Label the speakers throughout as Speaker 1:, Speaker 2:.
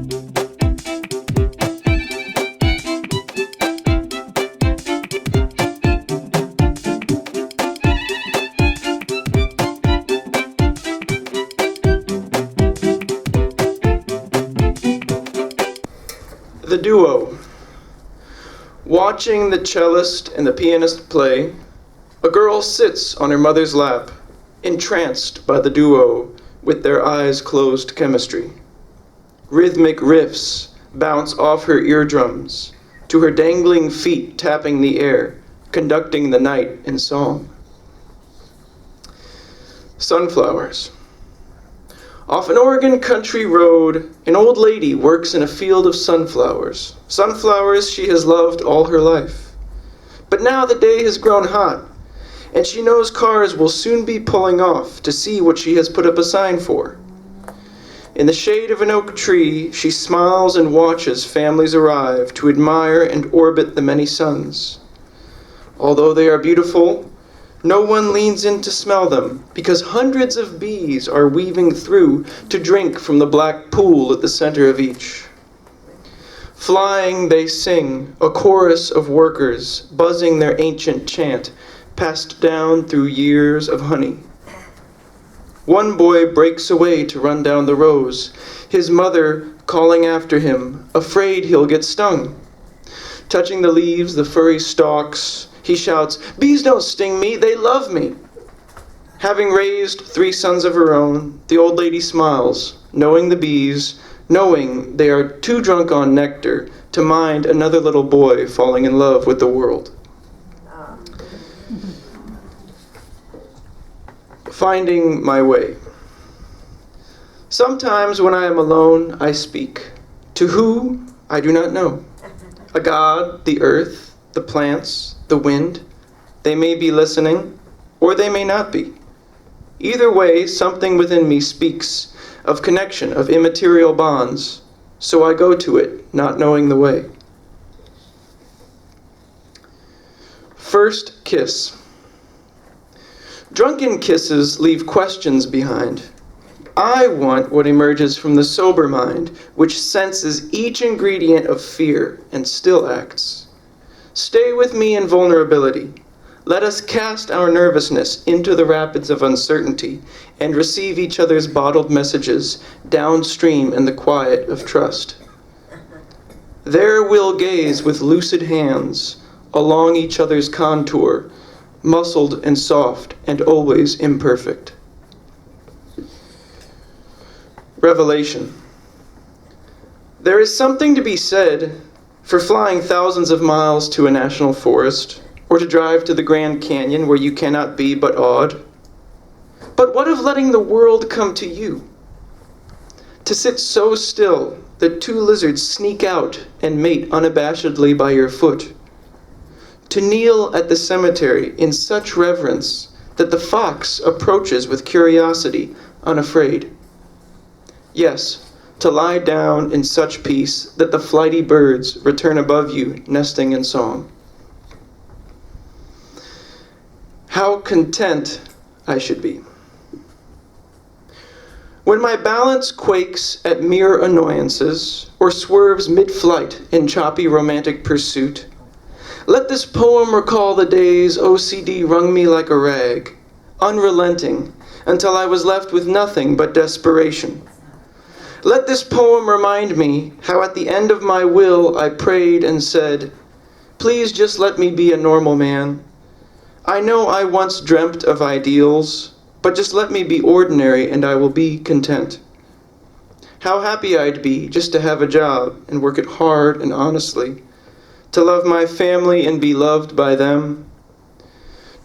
Speaker 1: The duo. Watching the cellist and the pianist play, a girl sits on her mother's lap, entranced by the duo with their eyes closed chemistry. Rhythmic riffs bounce off her eardrums to her dangling feet tapping the air, conducting the night in song. Sunflowers. Off an Oregon country road, an old lady works in a field of sunflowers. Sunflowers she has loved all her life. But now the day has grown hot, and she knows cars will soon be pulling off to see what she has put up a sign for. In the shade of an oak tree, she smiles and watches families arrive to admire and orbit the many suns. Although they are beautiful, no one leans in to smell them, because hundreds of bees are weaving through to drink from the black pool at the center of each. Flying they sing, a chorus of workers, buzzing their ancient chant, passed down through years of honey. One boy breaks away to run down the rows, his mother calling after him, afraid he'll get stung. Touching the leaves, the furry stalks, he shouts, "Bees don't sting me, they love me." Having raised 3 sons of her own, the old lady smiles, knowing the bees, knowing they are too drunk on nectar to mind another little boy falling in love with the world. Finding my way. Sometimes when I am alone, I speak. To who, I do not know. A god, the earth, the plants, the wind. They may be listening, or they may not be. Either way, something within me speaks of connection, of immaterial bonds, so I go to it, not knowing the way. First kiss. Drunken kisses leave questions behind. I want what emerges from the sober mind, which senses each ingredient of fear and still acts. Stay with me in vulnerability. Let us cast our nervousness into the rapids of uncertainty and receive each other's bottled messages downstream in the quiet of trust. There we'll gaze with lucid hands along each other's contour, muscled and soft and always imperfect. Revelation. There is something to be said for flying thousands of miles to a national forest, or to drive to the Grand Canyon where you cannot be but awed. But what of letting the world come to you? To sit so still that 2 lizards sneak out and mate unabashedly by your foot. To kneel at the cemetery in such reverence that the fox approaches with curiosity, unafraid. Yes, to lie down in such peace that the flighty birds return above you, nesting in song. How content I should be. When my balance quakes at mere annoyances, or swerves mid-flight in choppy romantic pursuit, let this poem recall the days OCD wrung me like a rag, unrelenting, until I was left with nothing but desperation. Let this poem remind me how at the end of my will I prayed and said, "Please just let me be a normal man. I know I once dreamt of ideals, but just let me be ordinary and I will be content." How happy I'd be just to have a job and work it hard and honestly, to love my family and be loved by them,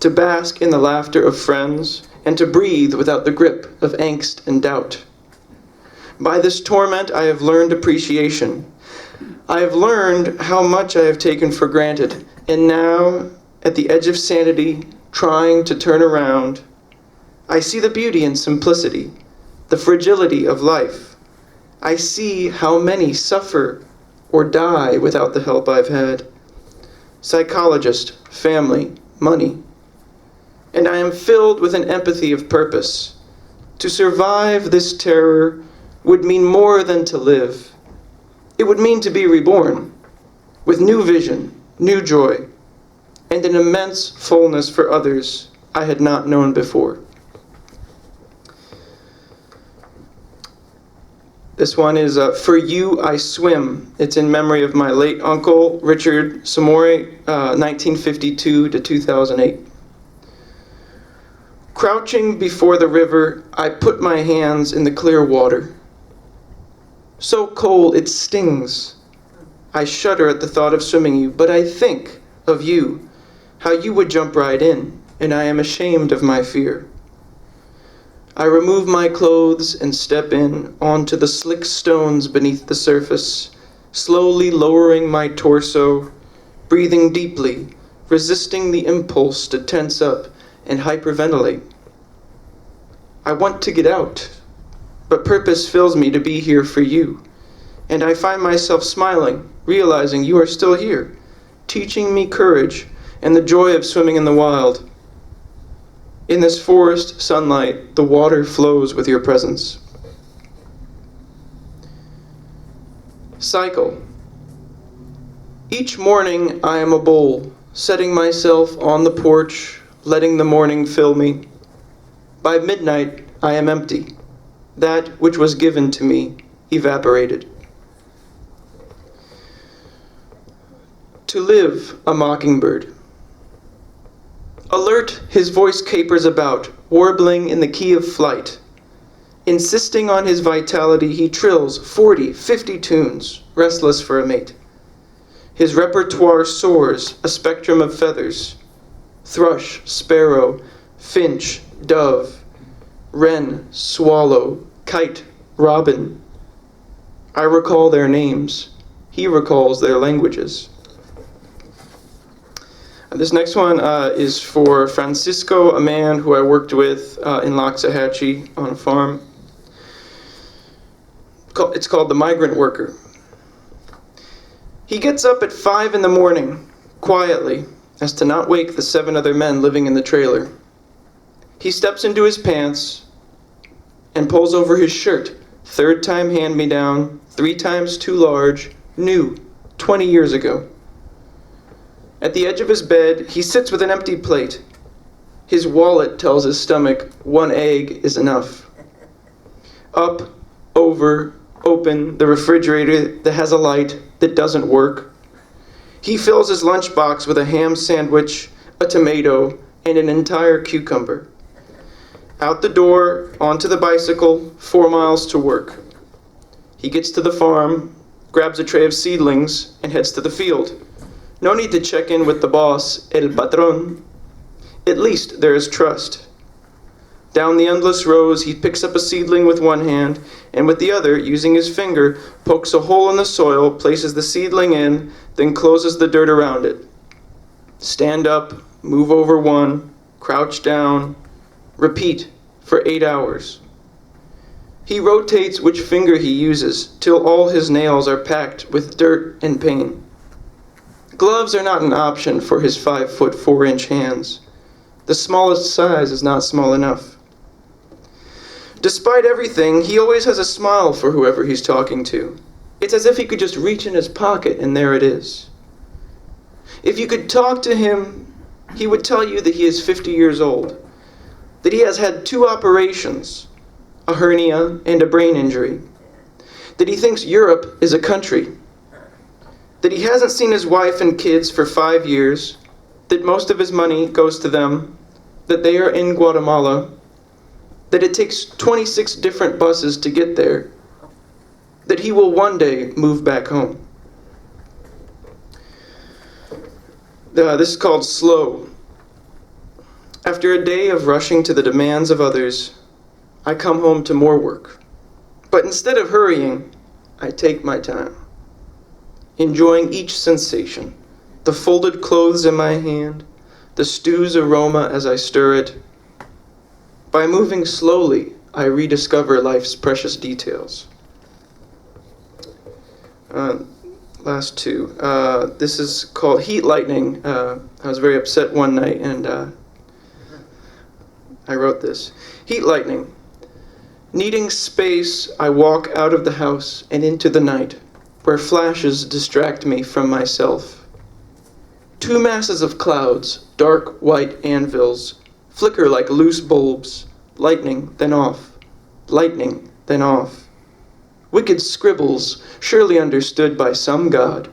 Speaker 1: to bask in the laughter of friends, and to breathe without the grip of angst and doubt. By this torment I have learned appreciation. I have learned how much I have taken for granted, and now, at the edge of sanity, trying to turn around, I see the beauty and simplicity, the fragility of life. I see how many suffer or die without the help I've had. Psychologist, family, money. And I am filled with an empathy of purpose. To survive this terror would mean more than to live. It would mean to be reborn, with new vision, new joy, and an immense fullness for others I had not known before. This one is For You I Swim. It's in memory of my late uncle, Richard Samore, 1952 to 2008. Crouching before the river, I put my hands in the clear water. So cold it stings. I shudder at the thought of swimming you, but I think of you, how you would jump right in, and I am ashamed of my fear. I remove my clothes and step in onto the slick stones beneath the surface, slowly lowering my torso, breathing deeply, resisting the impulse to tense up and hyperventilate. I want to get out, but purpose fills me to be here for you, and I find myself smiling, realizing you are still here, teaching me courage and the joy of swimming in the wild. In this forest sunlight, the water flows with your presence. Cycle. Each morning I am a bowl, setting myself on the porch, letting the morning fill me. By midnight I am empty. That which was given to me evaporated. To live, a mockingbird. Alert, his voice capers about, warbling in the key of flight. Insisting on his vitality, he trills 40, 50 tunes, restless for a mate. His repertoire soars, a spectrum of feathers. Thrush, sparrow, finch, dove, wren, swallow, kite, robin. I recall their names. He recalls their languages. This next one is for Francisco, a man who I worked with in Loxahatchee on a farm. It's called The Migrant Worker. He gets up at 5 in the morning, quietly, as to not wake the 7 other men living in the trailer. He steps into his pants and pulls over his shirt, 3rd time hand-me-down, 3 times too large, new, 20 years ago. At the edge of his bed, he sits with an empty plate. His wallet tells his stomach 1 egg is enough. Up, over, open the refrigerator that has a light that doesn't work. He fills his lunchbox with a ham sandwich, a tomato, and an entire cucumber. Out the door, onto the bicycle, 4 miles to work. He gets to the farm, grabs a tray of seedlings, and heads to the field. No need to check in with the boss, el patrón. At least there is trust. Down the endless rows, he picks up a seedling with one hand, and with the other, using his finger, pokes a hole in the soil, places the seedling in, then closes the dirt around it. Stand up, move over one, crouch down, repeat for 8 hours. He rotates which finger he uses, till all his nails are packed with dirt and pain. Gloves are not an option for his 5' 4" hands. The smallest size is not small enough. Despite everything, he always has a smile for whoever he's talking to. It's as if he could just reach in his pocket and there it is. If you could talk to him, he would tell you that he is 50 years old, that he has had 2 operations, a hernia and a brain injury, that he thinks Europe is a country, that he hasn't seen his wife and kids for 5 years, that most of his money goes to them, that they are in Guatemala, that it takes 26 different buses to get there, that he will one day move back home. This is called Slow. After a day of rushing to the demands of others, I come home to more work. But instead of hurrying, I take my time, enjoying each sensation, the folded clothes in my hand, the stew's aroma as I stir it. By moving slowly, I rediscover life's precious details. Last 2. This is called Heat Lightning. I was very upset one night and I wrote this. Heat lightning. Needing space, I walk out of the house and into the night. where flashes distract me from myself. Two masses of clouds, dark white anvils, flicker like loose bulbs, lightning, then off, lightning, then off. Wicked scribbles, surely understood by some god.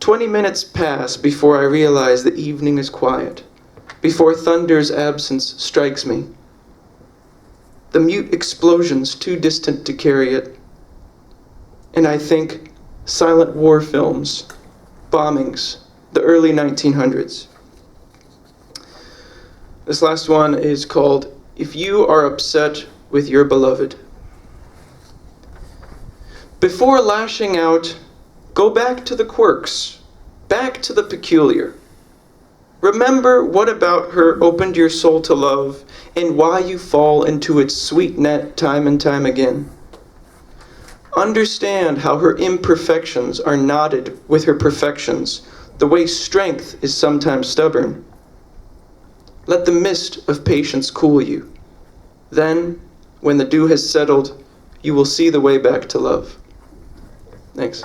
Speaker 1: 20 minutes pass before I realize the evening is quiet, before thunder's absence strikes me. The mute explosion's too distant to carry it. And I think silent war films, bombings, the early 1900s. This last one is called If You Are Upset with Your Beloved. Before lashing out, go back to the quirks, back to the peculiar. Remember what about her opened your soul to love and why you fall into its sweet net time and time again. Understand how her imperfections are knotted with her perfections, the way strength is sometimes stubborn. Let the mist of patience cool you. Then, when the dew has settled, you will see the way back to love. Thanks.